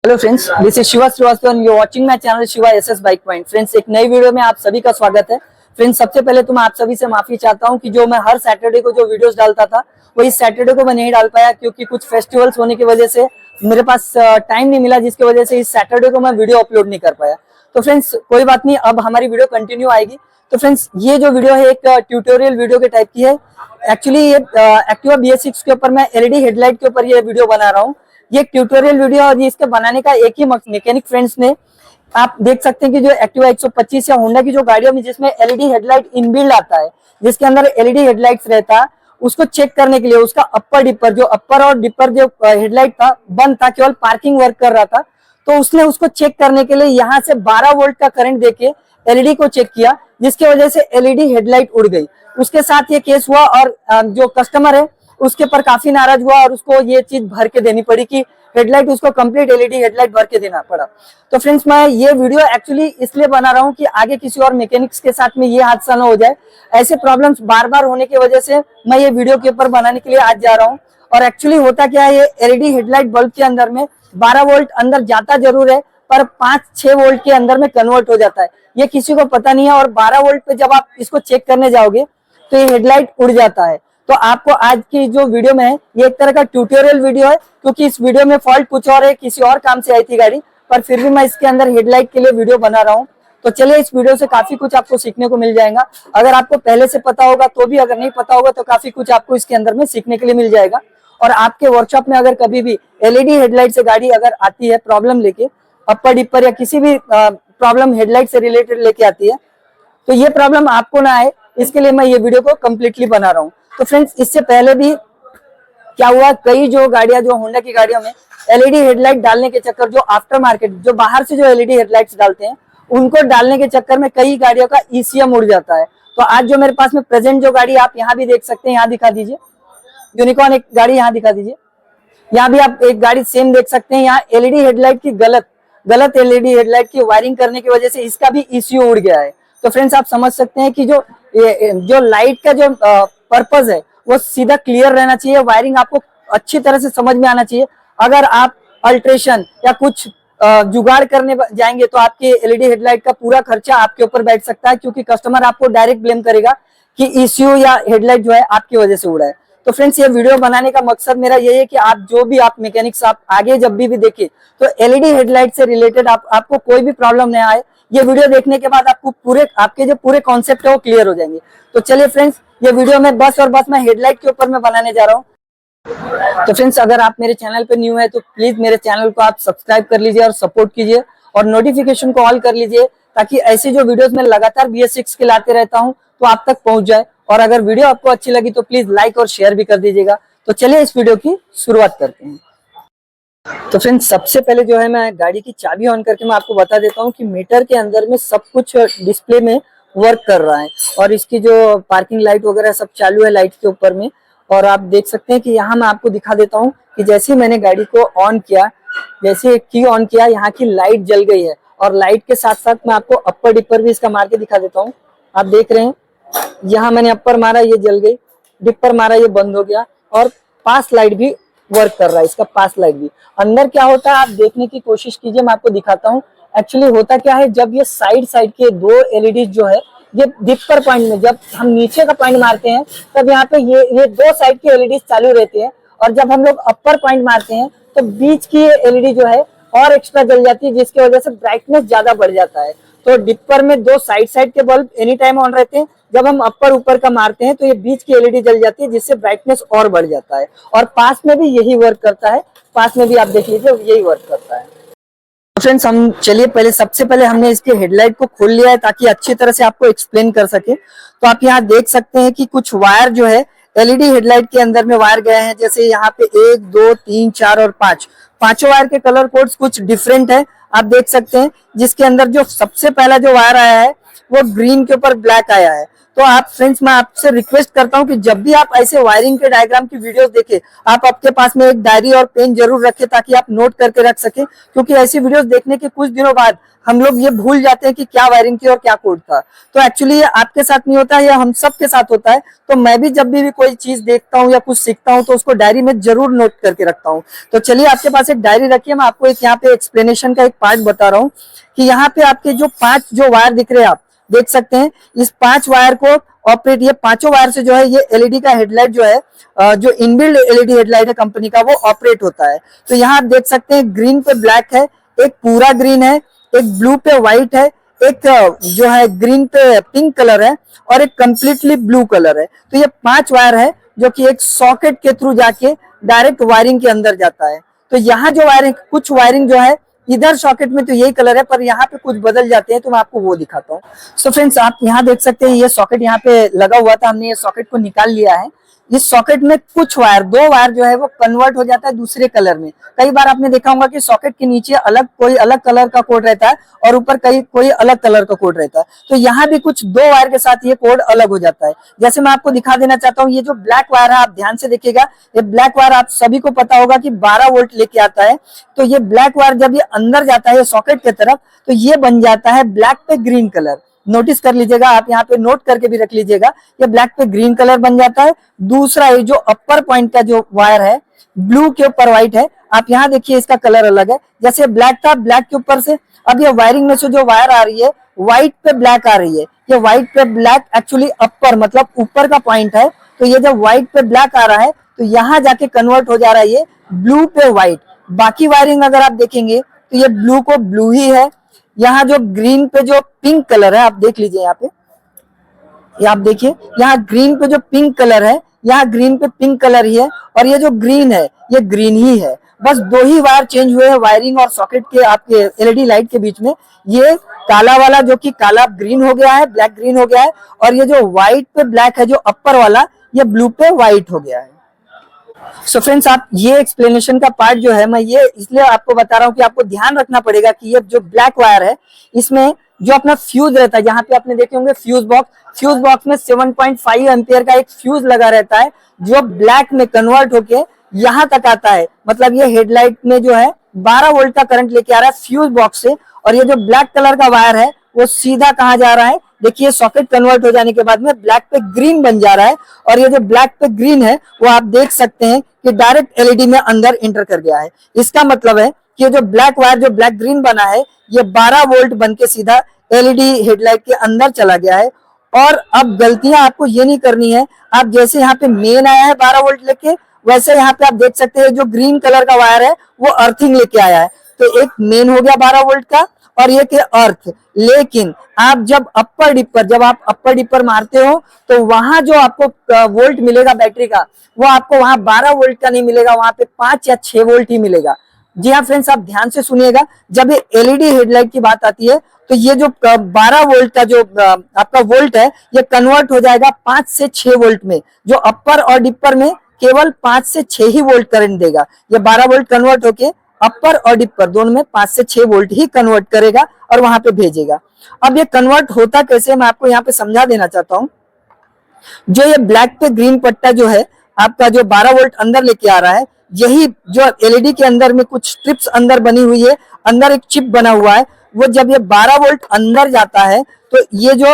Hello friends, this is Shiva Srivastava and you watching my channel Shiva SS bike point. Friends, एक नई video में आप सभी का स्वागत है। फ्रेंड्स, सबसे पहले तो मैं आप सभी से माफी चाहता हूं कि जो मैं हर सैटरडे को जो वीडियोस डालता था वो इस सैटरडे को मैं नहीं डाल पाया, क्योंकि कुछ फेस्टिवल्स होने की वजह से मेरे पास टाइम नहीं मिला, जिसकी वजह से इस सैटरडे को मैं वीडियो अपलोड नहीं कर पाया। तो फ्रेंड्स, कोई बात नहीं, अब हमारी वीडियो कंटिन्यू आएगी। तो फ्रेंड्स, ये जो वीडियो है एक ट्यूटोरियल वीडियो के टाइप की है। एक्चुअली ये एक्टिवा BS6 के ऊपर मैं एलईडी हेडलाइट के ऊपर ये वीडियो बना रहा हूँ। ये ट्यूटोरियल वीडियो और ये इसके बनाने का एक ही मैकेनिक फ्रेंड्स ने, आप देख सकते हैं कि जो एक्टिवा 125 या होंडा की जो गाड़ियों में जिसमें एलईडी हेडलाइट इनबिल्ड आता है, जिसके अंदर एलईडी हेडलाइट्स रहता है, उसको चेक करने के लिए उसका अपर और डिपर जो हेडलाइट था बंद था, केवल पार्किंग वर्क कर रहा था। तो उसने उसको चेक करने के लिए यहाँ से 12 वोल्ट का करंट देके एलईडी को चेक किया, जिसकी वजह से एलईडी हेडलाइट उड़ गई। उसके साथ ये केस हुआ और जो कस्टमर है उसके पर काफी नाराज हुआ और उसको ये चीज भर के देनी पड़ी कि हेडलाइट उसको कंप्लीट एलईडी हेडलाइट भर के देना पड़ा। तो फ्रेंड्स, मैं ये वीडियो एक्चुअली इसलिए बना रहा हूँ कि आगे किसी और मैकेनिक्स के साथ में ये हादसा ना हो जाए। ऐसे प्रॉब्लम्स बार बार होने की वजह से मैं ये वीडियो के ऊपर बनाने के लिए आज जा रहा हूँ। और एक्चुअली होता क्या है, ये एलईडी हेडलाइट बल्ब के अंदर में 12 वोल्ट अंदर जाता जरूर है, पर 5-6 वोल्ट के अंदर में कन्वर्ट हो जाता है। ये किसी को पता नहीं है। और 12 वोल्ट पे जब आप इसको चेक करने जाओगे तो ये हेडलाइट उड़ जाता है। तो आपको आज की जो वीडियो में है ये एक तरह का ट्यूटोरियल वीडियो है, क्योंकि इस वीडियो में फॉल्ट कुछ और है, किसी और काम से आई थी गाड़ी, पर फिर भी मैं इसके अंदर हेडलाइट के लिए वीडियो बना रहा हूँ। तो चलिए, इस वीडियो से काफी कुछ आपको सीखने को मिल जाएगा। अगर आपको पहले से पता होगा तो भी, अगर नहीं पता होगा तो काफी कुछ आपको इसके अंदर में सीखने के लिए मिल जाएगा। और आपके वर्कशॉप में अगर कभी भी एलईडी हेडलाइट से गाड़ी अगर आती है प्रॉब्लम लेके, अपर डिपर या किसी भी प्रॉब्लम हेडलाइट से रिलेटेड लेके आती है, तो ये प्रॉब्लम आपको ना आए, इसके लिए मैं ये वीडियो को कम्प्लीटली बना रहा हूँ। तो फ्रेंड्स, इससे पहले भी क्या हुआ, कई जो गाड़ियां, जो होंडा की गाड़ियों में एलईडी हेडलाइट डालने के चक्कर, जो आफ्टर मार्केट जो बाहर से जो एलईडी हेडलाइट्स डालते हैं उनको डालने के चक्कर में कई गाड़ियों का ईसीएम उड़ जाता है। तो आज जो मेरे पास में प्रेजेंट जो गाड़ी आप यहाँ भी देख सकते हैं, यहाँ दिखा दीजिए, यूनिकॉर्न एक गाड़ी यहाँ दिखा दीजिए, यहाँ भी आप एक गाड़ी सेम देख सकते हैं। यहाँ एलईडी हेडलाइट की गलत एलईडी हेडलाइट की वायरिंग करने की वजह से इसका भी ईसीयू उड़ गया है। तो फ्रेंड्स, आप समझ सकते हैं कि जो लाइट का जो पर्पज है वो सीधा क्लियर रहना चाहिए, वायरिंग आपको अच्छी तरह से समझ में आना चाहिए। अगर आप अल्ट्रेशन या कुछ जुगाड़ करने जाएंगे तो आपके एलईडी हेडलाइट का पूरा खर्चा आपके ऊपर बैठ सकता है, क्योंकि कस्टमर आपको डायरेक्ट ब्लेम करेगा कि ईसीयू या हेडलाइट जो है आपकी वजह से उड़ा है। तो फ्रेंड्स, ये वीडियो बनाने का मकसद मेरा यही है कि आप जो भी आप मैकेनिक्स आप आगे जब भी देखें तो एलईडी हेडलाइट से रिलेटेड आपको कोई भी प्रॉब्लम नहीं आए। ये वीडियो देखने के बाद आपको आपके जो पूरे कॉन्सेप्ट है वो क्लियर हो जाएंगे। तो चलिए फ्रेंड्स, ये वीडियो में बस और बस मैं हेडलाइट के ऊपर मैं बनाने जा रहा हूँ। तो फ्रेंड्स, अगर आप मेरे चैनल पे न्यू है तो प्लीज मेरे चैनल को आप सब्सक्राइब कर लीजिए और सपोर्ट कीजिए, और नोटिफिकेशन को ऑल कर लीजिए, ताकि ऐसे जो वीडियोस मैं लगातार BS6 के लाते रहता हूँ तो आप तक पहुंच जाए। और अगर वीडियो आपको अच्छी लगी तो प्लीज लाइक और शेयर भी कर दीजिएगा। तो चलिए, इस वीडियो की शुरुआत करते हैं। तो फ्रेंड्स, सबसे पहले जो है मैं गाड़ी की चाबी ऑन करके मैं आपको बता देता हूँ कि मीटर के अंदर में सब कुछ डिस्प्ले में वर्क कर रहा है, और इसकी जो पार्किंग लाइट वगैरह सब चालू है लाइट के ऊपर में। और आप देख सकते हैं कि यहाँ मैं आपको दिखा देता हूँ कि जैसे ही मैंने गाड़ी को ऑन किया, जैसे की ऑन किया, यहाँ की लाइट जल गई है। और लाइट के साथ साथ मैं आपको अपर डिपर भी इसका मार के दिखा देता हूँ। आप देख रहे हैं, यहाँ मैंने अपर मारा, ये जल गई, डिपर मारा, ये बंद हो गया, और पास लाइट भी वर्क कर रहा है, इसका पास लाइट भी। अंदर क्या होता है आप देखने की कोशिश कीजिए, मैं आपको दिखाता हूँ। एक्चुअली होता क्या है, जब ये साइड के दो एलईडी जो है, ये डिपर पॉइंट में जब हम नीचे का पॉइंट मारते हैं तब यहाँ पे ये दो साइड की एलईडी चालू रहती है, और जब हम लोग अपर पॉइंट मारते हैं तो बीच की एलईडी जो है और एक्स्ट्रा जल जाती है, जिसकी वजह से ब्राइटनेस ज्यादा बढ़ जाता है। तो डिपर में दो साइड के बल्ब एनी टाइम ऑन रहते हैं, जब हम अपर ऊपर का मारते हैं तो ये बीच की एलईडी जल जाती है, जिससे ब्राइटनेस और बढ़ जाता है। और पास में भी यही वर्क करता है, पास में भी आप देख लीजिए यही वर्क करता है। फ्रेंड्स, हम चलिए सबसे पहले हमने इसके हेडलाइट को खोल लिया है ताकि अच्छी तरह से आपको एक्सप्लेन कर सके। तो आप यहाँ देख सकते हैं कि कुछ वायर जो है एलईडी हेडलाइट के अंदर में वायर गए हैं, जैसे यहाँ पे 1 2 3 4 और 5, पांचों वायर के कलर कोड्स कुछ डिफरेंट है, आप देख सकते हैं। जिसके अंदर जो सबसे पहला जो वायर आया है वो ग्रीन के ऊपर ब्लैक आया है। तो आप फ्रेंड्स, मैं आपसे रिक्वेस्ट करता हूं कि जब भी आप ऐसे वायरिंग के डायग्राम की वीडियोस देखें, आप आपके पास में एक डायरी और पेन जरूर रखें ताकि आप नोट करके रख सकें, क्योंकि ऐसी वीडियोस देखने के कुछ दिनों बाद हम लोग ये भूल जाते हैं कि क्या वायरिंग थी और क्या कोड था। तो एक्चुअली ये आपके साथ नहीं होता है, ये हम सब के साथ होता है। तो मैं भी जब भी कोई चीज देखता हूँ या कुछ सीखता हूँ तो उसको डायरी में जरूर नोट करके रखता हूँ। तो चलिए, आपके पास एक डायरी रखिए, मैं आपको एक यहाँ पे एक्सप्लेनेशन का एक पार्ट बता रहा हूँ कि यहाँ पे आपके जो 5 जो वायर दिख रहे हैं, आप देख सकते हैं इस 5 वायर को ऑपरेट, ये पांचों वायर से जो है ये एलईडी का हेडलाइट जो है, जो इनबिल्ड एलईडी हेडलाइट है कंपनी का, वो ऑपरेट होता है। तो यहाँ आप देख सकते हैं ग्रीन पे ब्लैक है, एक पूरा ग्रीन है, एक ब्लू पे व्हाइट है, एक जो है ग्रीन पे पिंक कलर है और एक कंप्लीटली ब्लू कलर है। तो ये 5 वायर है जो कि एक सॉकेट के थ्रू जाके डायरेक्ट वायरिंग के अंदर जाता है। तो यहाँ जो वायरिंग, कुछ वायरिंग जो है इधर सॉकेट में तो यही कलर है, पर यहाँ पे कुछ बदल जाते हैं, तो मैं आपको वो दिखाता हूँ। सो फ्रेंड्स, आप यहाँ देख सकते हैं ये सॉकेट यहाँ पे लगा हुआ था, हमने ये सॉकेट को निकाल लिया है। इस सॉकेट में कुछ वायर, 2 वायर जो है वो कन्वर्ट हो जाता है दूसरे कलर में। कई बार आपने देखा होगा कि सॉकेट के नीचे अलग कोई अलग कलर का कोड रहता है और ऊपर कोई अलग कलर का कोड रहता है। तो यहाँ भी कुछ 2 वायर के साथ ये कोड अलग हो जाता है। जैसे मैं आपको दिखा देना चाहता हूँ, ये जो ब्लैक वायर है आप ध्यान से देखिएगा, ये ब्लैक वायर आप सभी को पता होगा कि 12 वोल्ट लेके आता है। तो ये ब्लैक वायर जब ये अंदर जाता है सॉकेट की तरफ, तो ये बन जाता है ब्लैक पे ग्रीन कलर। नोटिस कर लीजिएगा, आप यहाँ पे नोट करके भी रख लीजिएगा, ये ब्लैक पे ग्रीन कलर बन जाता है। दूसरा ये जो अपर पॉइंट का जो वायर है, ब्लू के ऊपर व्हाइट है, आप यहाँ देखिए इसका कलर अलग है। जैसे ब्लैक था, ब्लैक के ऊपर से अब ये वायरिंग में से जो वायर आ रही है व्हाइट पे ब्लैक आ रही है। ये व्हाइट पे ब्लैक एक्चुअली अपर मतलब ऊपर का पॉइंट है। तो ये जब व्हाइट पे ब्लैक आ रहा है तो यहाँ जाके कन्वर्ट हो जा रहा है ये ब्लू पे व्हाइट। बाकी वायरिंग अगर आप देखेंगे तो ये ब्लू को ब्लू ही है। यहाँ जो ग्रीन पे जो पिंक कलर है, आप देख लीजिए यहाँ पे, ये आप देखिए यहाँ ग्रीन पे जो पिंक कलर है, यहाँ ग्रीन पे पिंक कलर ही है, और ये जो ग्रीन है ये ग्रीन ही है। बस 2 ही वायर चेंज हुए हैं वायरिंग और सॉकेट के आपके एलईडी लाइट के बीच में। ये काला वाला जो कि काला ग्रीन हो गया है, ब्लैक ग्रीन हो गया है, और ये जो व्हाइट पे ब्लैक है जो अपर वाला, ये ब्लू पे व्हाइट हो गया है। सो फ्रेंड्स, आप ये एक्सप्लेनेशन का पार्ट जो है मैं ये इसलिए आपको बता रहा हूँ कि आपको ध्यान रखना पड़ेगा कि ये जो ब्लैक वायर है इसमें जो अपना फ्यूज रहता है, यहाँ पे आपने देखे होंगे फ्यूज बॉक्स में 7.5 एम्पियर का एक फ्यूज लगा रहता है जो ब्लैक में कन्वर्ट होके यहाँ तक आता है। मतलब ये हेडलाइट में जो है 12 वोल्ट का करंट लेके आ रहा है फ्यूज बॉक्स से, और ये जो ब्लैक कलर का वायर है वो सीधा कहाँ जा रहा है, देखिए सॉकेट कन्वर्ट हो जाने के बाद में ब्लैक पे ग्रीन बन जा रहा है। और ये जो ब्लैक पे ग्रीन है वो आप देख सकते हैं कि डायरेक्ट एलईडी में अंदर इंटर कर गया है। इसका मतलब है कि जो ब्लैक वायर जो ब्लैक ग्रीन बना है ये 12 वोल्ट बन के सीधा एलईडी हेडलाइट के अंदर चला गया है। और अब गलतियां आपको ये नहीं करनी है। आप जैसे यहाँ पे मेन आया है 12 वोल्ट लेके, वैसे यहाँ पे आप देख सकते हैं जो ग्रीन कलर का वायर है वो अर्थिंग लेके आया है। तो एक मेन हो गया 12 वोल्ट का और ये थे अर्थ। लेकिन आप जब आप अपर डिपर मारते हो तो वहां जो आपको वोल्ट मिलेगा बैटरी का, वो आपको वहां 12 वोल्ट का नहीं मिलेगा, वहां पे 5 या 6 वोल्ट ही मिलेगा। जी हाँ फ्रेंड्स, आप ध्यान से सुनिएगा, जब ये एलईडी हेडलाइट की बात आती है तो ये जो 12 वोल्ट का जो आपका वोल्ट है ये कन्वर्ट हो जाएगा 5 से 6 वोल्ट में। जो अपर और डिपर में केवल 5 से 6 ही वोल्ट करंट देगा। ये 12 वोल्ट कन्वर्ट होके अपर और डिपर दोनों में 5 से 6 वोल्ट ही कन्वर्ट करेगा और वहां पे भेजेगा। अब ये कन्वर्ट होता कैसे, मैं आपको यहाँ पे समझा देना चाहता हूँ। जो ये ब्लैक पे ग्रीन पट्टा जो है आपका जो 12 वोल्ट अंदर लेके आ रहा है, यही जो एलईडी के अंदर में कुछ स्ट्रिप्स अंदर बनी हुई है, अंदर एक चिप बना हुआ है, वो जब ये 12 वोल्ट अंदर जाता है तो ये जो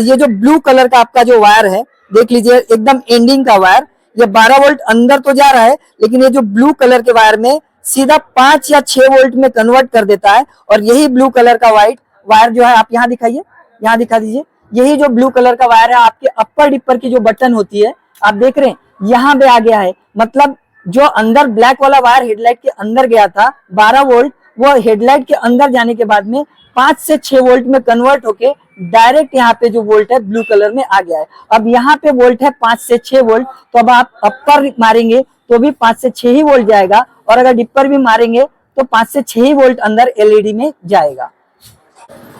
ये जो ब्लू कलर का आपका जो वायर है, देख लीजिए एकदम एंडिंग का वायर, ये 12 वोल्ट अंदर तो जा रहा है लेकिन ये जो ब्लू कलर के वायर में सीधा 5 या 6 वोल्ट में कन्वर्ट कर देता है। और यही ब्लू कलर का वायर जो है, आप यहाँ दिखाइए, यहाँ दिखा दीजिए, यही जो ब्लू कलर का वायर है आपके अपर डिपर की जो बटन होती है, आप देख रहे हैं यहाँ पे आ गया है। मतलब जो अंदर ब्लैक वाला वायर हेडलाइट के अंदर गया था 12 वोल्ट, वो हेडलाइट के अंदर जाने के बाद में 5 से 6 वोल्ट में कन्वर्ट होके डायरेक्ट यहाँ पे जो वोल्ट है ब्लू कलर में आ गया है। अब यहाँ पे वोल्ट है 5 से 6 वोल्ट, तो अब आप अपर मारेंगे तो भी 5 से 6 ही वोल्ट जाएगा, और अगर डिपर भी मारेंगे तो 5 से 6 ही वोल्ट अंदर एलईडी में जाएगा।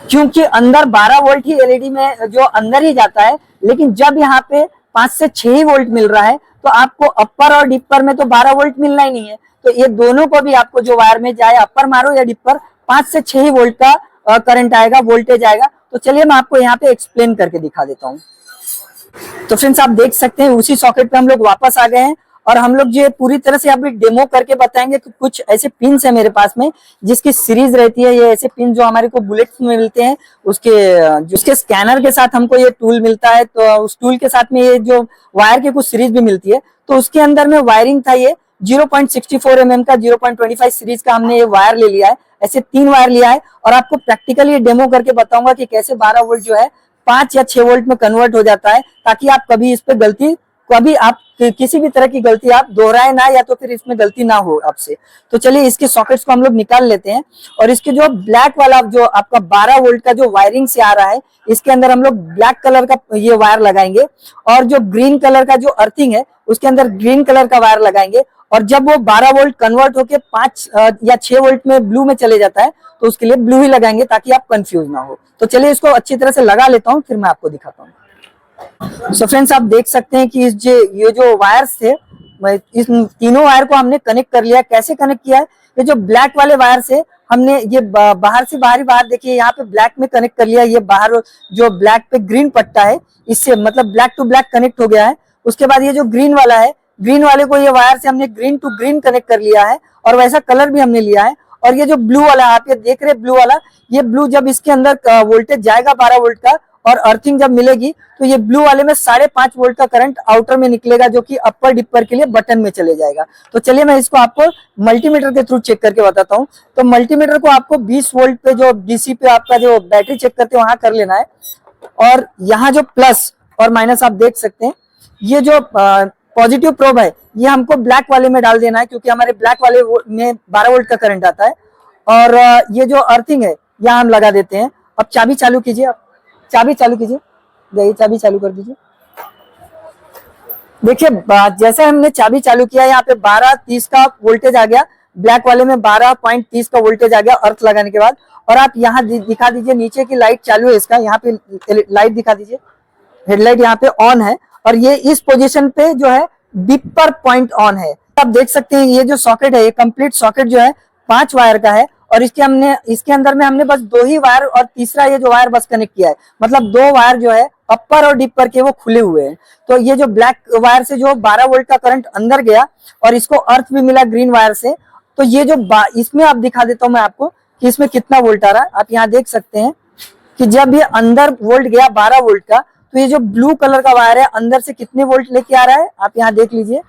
क्योंकि अंदर 12 वोल्ट ही एलईडी में जो अंदर ही जाता है, लेकिन जब यहाँ पे 5 से 6 ही वोल्ट मिल रहा है तो आपको अपर और डिपर में तो 12 वोल्ट मिलना ही नहीं है। तो ये दोनों को भी आपको जो वायर में जाए, अपर मारो या डिपर, 5 से 6 ही वोल्ट का करंट आएगा, वोल्टेज आएगा। तो चलिए मैं आपको यहाँ पे एक्सप्लेन करके दिखा देता हूँ। तो फ्रेंड्स आप देख सकते हैं उसी सॉकेट पे हम लोग वापस आ गए हैं और हम लोग जो पूरी तरह से अभी डेमो करके बताएंगे कि कुछ ऐसे पिन्स है मेरे पास में जिसकी सीरीज रहती है। ये ऐसे पिन जो हमारे को बुलेट्स में मिलते हैं, उसके स्कैनर के साथ हमको ये टूल मिलता है। तो उस टूल के साथ में ये जो वायर की कुछ सीरीज भी मिलती है, तो उसके अंदर में वायरिंग था ये 0.64 mm का 0.25 सीरीज का हमने ये वायर ले लिया है। ऐसे 3 वायर लिया है और आपको प्रैक्टिकली डेमो करके बताऊंगा कि कैसे 12 वोल्ट जो है 5 या 6 वोल्ट में कन्वर्ट हो जाता है, ताकि आप कभी इस पे कभी आप किसी भी तरह की गलती आप दोहराए ना, या तो फिर इसमें गलती ना हो आपसे। तो चलिए इसके सॉकेट्स को हम लोग निकाल लेते हैं और इसके जो ब्लैक वाला जो आपका 12 वोल्ट का जो वायरिंग से आ रहा है, इसके अंदर हम लोग ब्लैक कलर का ये वायर लगाएंगे और जो ग्रीन कलर का जो अर्थिंग है उसके अंदर ग्रीन कलर का वायर लगाएंगे। और जब वो 12 वोल्ट कन्वर्ट होके 5 या 6 वोल्ट में ब्लू में चले जाता है, तो उसके लिए ब्लू ही लगाएंगे ताकि आप कंफ्यूज ना हो। तो चलिए इसको अच्छी तरह से लगा लेता हूँ, फिर मैं आपको दिखाता हूँ। सो फ्रेंड्स आप देख सकते हैं कि ये जो वायर्स थे, इस तीनों वायर को हमने कनेक्ट कर लिया। कैसे कनेक्ट किया है? ये जो ब्लैक वाले वायर से हमने ये बाहर से बाहरी वायर देखिए यहाँ पे ब्लैक में कनेक्ट कर लिया। ये बाहर जो ब्लैक पे ग्रीन पट्टा है, इससे मतलब ब्लैक टू ब्लैक कनेक्ट हो गया है। उसके बाद ये जो ग्रीन वाला है, ग्रीन वाले को ये वायर से हमने ग्रीन टू ग्रीन कनेक्ट कर लिया है और वैसा कलर भी हमने लिया है। और ये जो ब्लू वाला आप ये देख रहे हैं, ब्लू वाला, ये ब्लू जब इसके अंदर वोल्टेज जाएगा 12 वोल्ट का और अर्थिंग जब मिलेगी, तो ये ब्लू वाले में 5.5 वोल्ट का करंट आउटर में निकलेगा, जो कि अपर डिपर के लिए बटन में चले जाएगा। तो चलिए मैं इसको आपको मल्टीमीटर के थ्रू चेक करके बताता हूँ। तो मल्टीमीटर को आपको 20 वोल्ट पे जो डीसी पे आपका जो बैटरी चेक करते हैं वहां कर लेना है। और यहाँ जो प्लस और माइनस आप देख सकते हैं, ये जो पॉजिटिव प्रोब है ये हमको ब्लैक वाले में डाल देना है, क्योंकि हमारे ब्लैक वाले में 12 वोल्ट का करंट आता है। और ये जो अर्थिंग है यहाँ हम लगा देते हैं। अब चाबी चालू कीजिए, आप चाबी चालू कीजिए, जाइए चाबी चालू कर दीजिए। देखिए जैसे हमने चाबी चालू किया, यहाँ पे 12.30 का वोल्टेज आ गया, ब्लैक वाले में 12.30 का वोल्टेज आ गया अर्थ लगाने के बाद। और आप यहाँ दिखा दीजिए नीचे की लाइट चालू है इसका, यहाँ पे लाइट दिखा दीजिए, हेडलाइट यहाँ पे ऑन है और ये इस पोजीशन पे जो है डिपर पॉइंट ऑन है। आप देख सकते हैं ये जो सॉकेट है, ये कंप्लीट सॉकेट जो है 5 वायर का है और इसके अंदर में हमने बस 2 ही वायर और तीसरा ये जो वायर बस कनेक्ट किया है। मतलब 2 वायर जो है अपर और डिपर के वो खुले हुए हैं। तो ये जो ब्लैक वायर से जो 12 वोल्ट का करंट अंदर गया और इसको अर्थ भी मिला ग्रीन वायर से। तो ये जो इसमें आप दिखा देता हूं मैं आपको कि इसमें कितना वोल्ट आ रहा है। आप यहाँ देख सकते हैं कि जब ये अंदर वोल्ट गया 12 वोल्ट का, तो ये जो ब्लू कलर का वायर है अंदर से कितने वोल्ट लेके आ रहा है आप यहाँ देख लीजिए।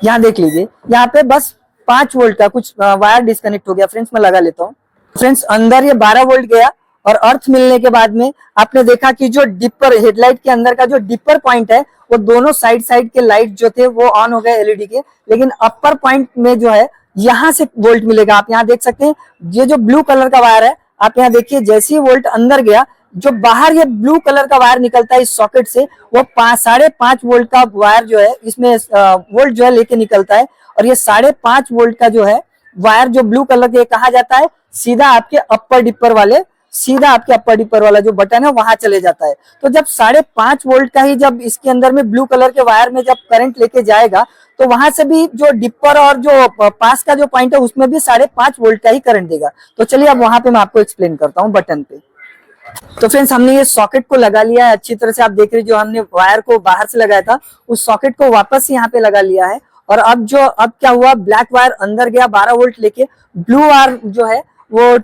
यहाँ देख लीजिए, यहाँ पे बस 5 वोल्ट का कुछ वायर डिस्कनेक्ट हो गया। फ्रेंड्स मैं लगा लेता हूँ। फ्रेंड्स अंदर ये 12 वोल्ट गया और अर्थ मिलने के बाद में आपने देखा कि जो डिपर हेडलाइट के अंदर का जो डिपर पॉइंट है, वो दोनों साइड के लाइट जो थे वो ऑन हो गए एलईडी के। लेकिन अपर पॉइंट में जो है यहाँ से वोल्ट मिलेगा। आप यहाँ देख सकते हैं ये जो ब्लू कलर का वायर है, आप यहाँ देखिए जैसे ही वोल्ट अंदर गया, जो बाहर ये ब्लू कलर का वायर निकलता है इस सॉकेट से, वो 5.5 वोल्ट का वायर जो है इसमें वोल्ट जो है लेके निकलता है। और ये 5.5 वोल्ट का जो है वायर जो ब्लू कलर के कहा जाता है सीधा आपके अपर डिपर वाला जो बटन है वहां चले जाता है। तो जब 5.5 वोल्ट का ही जब इसके अंदर में ब्लू कलर के वायर में जब करंट लेके जाएगा, तो वहां से भी जो डिपर और जो पास का जो पॉइंट है उसमें भी 5.5 वोल्ट का ही करंट देगा। तो चलिए अब वहां पे मैं आपको एक्सप्लेन करता हूँ बटन पे। तो फ्रेंड्स हमने ये सॉकेट को लगा लिया है अच्छी तरह से। आप देख रहे जो हमने वायर को बाहर से लगाया था उस सॉकेट को वापस यहाँ पे लगा लिया है। और अब क्या हुआ, ब्लैक वायर अंदर गया 12 वोल्ट लेके, ब्लू वायर जो है वो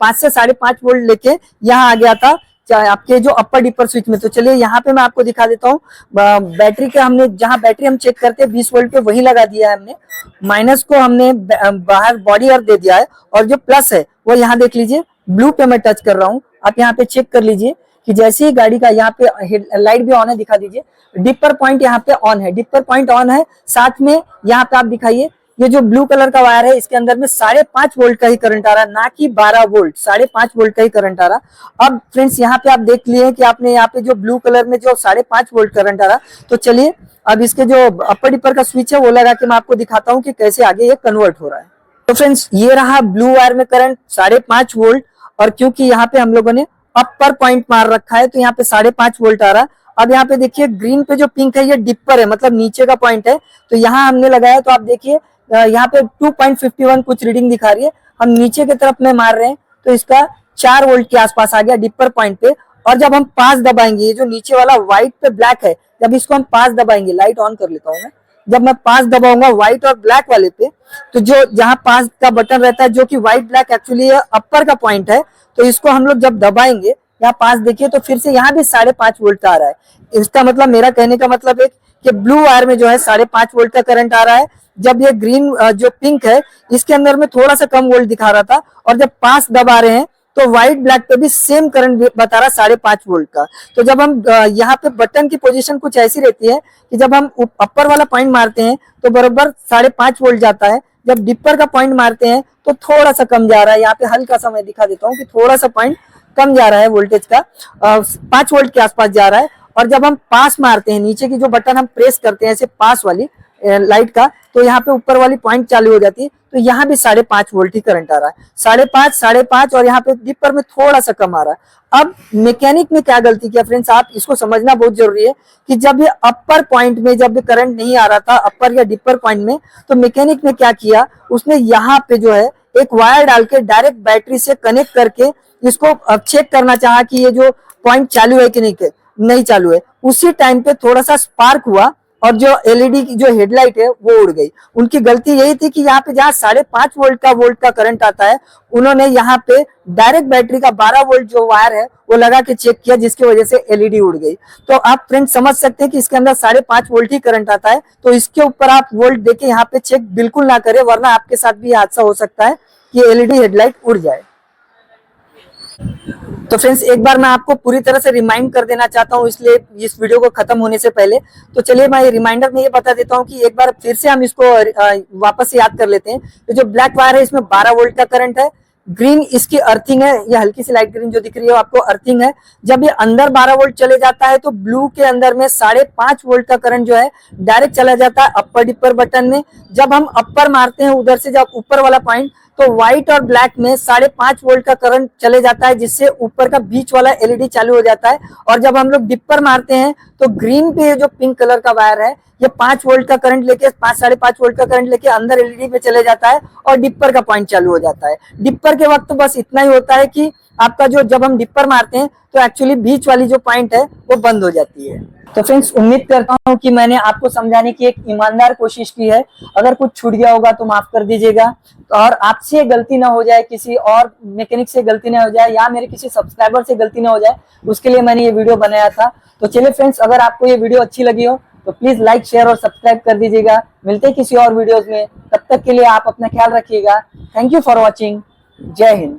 5 से 5.5 वोल्ट लेके यहाँ आ गया था आपके जो अपर डिपर स्विच में। तो चलिए यहाँ पे मैं आपको दिखा देता हूँ बैटरी के, हमने जहाँ बैटरी हम चेक करते हैं 20 वोल्ट पे वही लगा दिया है हमने। माइनस को हमने बाहर बॉडी अर्थ दे दिया है और जो प्लस है वो यहाँ देख लीजिए ब्लू पे मैं टच कर रहा हूँ। आप यहाँ पे चेक कर लीजिए कि जैसे ही गाड़ी का यहाँ पे लाइट भी ऑन है, दिखा दीजिए डिपर पॉइंट यहाँ पे ऑन है, डिपर पॉइंट ऑन है। साथ में यहाँ पे आप दिखाइए ये जो ब्लू कलर का वायर है इसके अंदर में 5.5 वोल्ट का ही करंट आ रहा है, ना कि 12 वोल्ट, 5.5 वोल्ट का ही करंट आ रहा। अब फ्रेंड्स यहाँ पे आप देख लिए कि आपने यहाँ पे जो ब्लू कलर में जो 5.5 वोल्ट करंट आ रहा। तो चलिए अब इसके जो अपर डिपर का स्विच है वो लगा के मैं आपको दिखाता हूँ कि कैसे आगे ये कन्वर्ट हो रहा है। तो फ्रेंड्स ये रहा ब्लू वायर में करंट 5.5 वोल्ट, और क्योंकि यहाँ पे हम लोगों ने अपर पॉइंट मार रखा है तो यहाँ पे 5.5 वोल्ट आ रहा। अब यहाँ पे देखिए ग्रीन पे जो पिंक है ये डिपर है, मतलब नीचे का पॉइंट है। तो यहाँ हमने लगाया तो आप देखिए यहाँ पे 2.51 कुछ रीडिंग दिखा रही है। हम नीचे की तरफ में मार रहे हैं तो इसका 4 वोल्ट के आसपास आ गया डिपर पॉइंट पे। और जब हम पास दबाएंगे, ये जो नीचे वाला व्हाइट पे ब्लैक है, जब इसको हम पास दबाएंगे, लाइट ऑन कर लेता हूँ मैं, जब मैं पास दबाऊंगा व्हाइट और ब्लैक वाले पे, तो जो जहां पास का बटन रहता है, जो कि व्हाइट ब्लैक एक्चुअली अपर का पॉइंट है, तो इसको हम लोग जब दबाएंगे, यहाँ पास देखिए तो फिर से यहाँ भी 5.5 वोल्ट आ रहा है। इसका मतलब, मेरा कहने का मतलब है कि ब्लू वायर में जो है 5.5 वोल्ट का करंट आ रहा है, जब ये ग्रीन जो पिंक है इसके अंदर में थोड़ा सा कम वोल्ट दिखा रहा था, और जब पास दबा रहे हैं तो व्हाइट ब्लैक पे भी सेम करंट बता रहा 5.5 वोल्ट का। तो जब हम यहाँ पे बटन की पोजीशन कुछ ऐसी रहती है कि जब हम अपर वाला पॉइंट मारते हैं तो बराबर 5.5 वोल्ट जाता है, जब डिपर का पॉइंट मारते हैं तो थोड़ा सा कम जा रहा है। यहाँ पे हल्का सा मैं दिखा देता हूँ कि थोड़ा सा पॉइंट कम जा रहा है, वोल्टेज का 5 वोल्ट के आसपास जा रहा है। और जब हम पास मारते हैं, नीचे की जो बटन हम प्रेस करते हैं ऐसे पास वाली लाइट का, तो यहाँ पे ऊपर वाली पॉइंट चालू हो जाती है, तो यहाँ भी 5.5 वोल्ट ही करंट आ रहा है, 5.5 और यहाँ पे डिपर में थोड़ा सा कम आ रहा है। अब मैकेनिक ने क्या गलती किया फ्रेंड्स, आप इसको समझना बहुत जरूरी है कि जब ये अपर पॉइंट में जब करंट नहीं आ रहा था, अपर या डिपर पॉइंट में, तो मैकेनिक ने क्या किया, उसने यहाँ पे जो है एक वायर डाल के डायरेक्ट बैटरी से कनेक्ट करके इसको चेक करना चाहा कि ये जो पॉइंट चालू है कि नहीं चालू है। उसी टाइम पे थोड़ा सा स्पार्क हुआ और जो एलईडी की जो हेडलाइट है वो उड़ गई। उनकी गलती यही थी कि यहाँ पे जहाँ 5.5 वोल्ट का करंट आता है, उन्होंने यहाँ पे डायरेक्ट बैटरी का 12 वोल्ट जो वायर है वो लगा के चेक किया, जिसकी वजह से एलईडी उड़ गई। तो आप फ्रेंड समझ सकते हैं कि इसके अंदर 5.5 वोल्ट ही करंट आता है, तो इसके ऊपर आप वोल्ट देके यहाँ पे चेक बिल्कुल ना करें, वरना आपके साथ भी हादसा हो सकता है कि एलईडी हेडलाइट उड़ जाए। तो फ्रेंड्स, एक बार मैं आपको पूरी तरह से रिमाइंड कर देना चाहता हूँ, इसलिए इस वीडियो को खत्म होने से पहले, तो चलिए मैं रिमाइंडर में ये बता देता हूँ कि एक बार फिर से हम इसको वापस से याद कर लेते हैं। तो जो ब्लैक वायर है इसमें 12 वोल्ट का करंट है, ग्रीन इसकी अर्थिंग है, ये हल्की सी लाइट ग्रीन जो दिख रही है आपको अर्थिंग है। जब ये अंदर 12 वोल्ट चले जाता है तो ब्लू के अंदर में 5.5 वोल्ट का करंट जो है डायरेक्ट चला जाता है अपर डिपर बटन में। जब हम अपर मारते हैं उधर से, जब ऊपर वाला पॉइंट, तो व्हाइट और ब्लैक में 5.5 वोल्ट का करंट चले जाता है, जिससे ऊपर का बीच वाला एलईडी चालू हो जाता है। और जब हम लोग डिपर मारते हैं तो ग्रीन पे जो पिंक कलर का वायर है, ये 5 वोल्ट का करंट लेके 5.5 वोल्ट का करंट लेके अंदर एलईडी पे चले जाता है और डिपर का पॉइंट चालू हो जाता है। डिपर के वक्त बस इतना ही होता है कि आपका जो, जब हम डिपर मारते हैं तो एक्चुअली बीच वाली जो पॉइंट है वो बंद हो जाती है। तो फ्रेंड्स, उम्मीद करता हूँ कि मैंने आपको समझाने की एक ईमानदार कोशिश की है। अगर कुछ छूट गया होगा तो माफ कर दीजिएगा, और आपसे गलती ना हो जाए, किसी और मैकेनिक से गलती ना हो जाए, या मेरे किसी सब्सक्राइबर से गलती ना हो जाए, उसके लिए मैंने ये वीडियो बनाया था। तो चलिए फ्रेंड्स, अगर आपको ये वीडियो अच्छी लगी हो तो प्लीज लाइक, शेयर और सब्सक्राइब कर दीजिएगा। मिलते हैं किसी और वीडियोज में, तब तक के लिए आप अपना ख्याल रखिएगा। Thank you for watching. जय हिंद।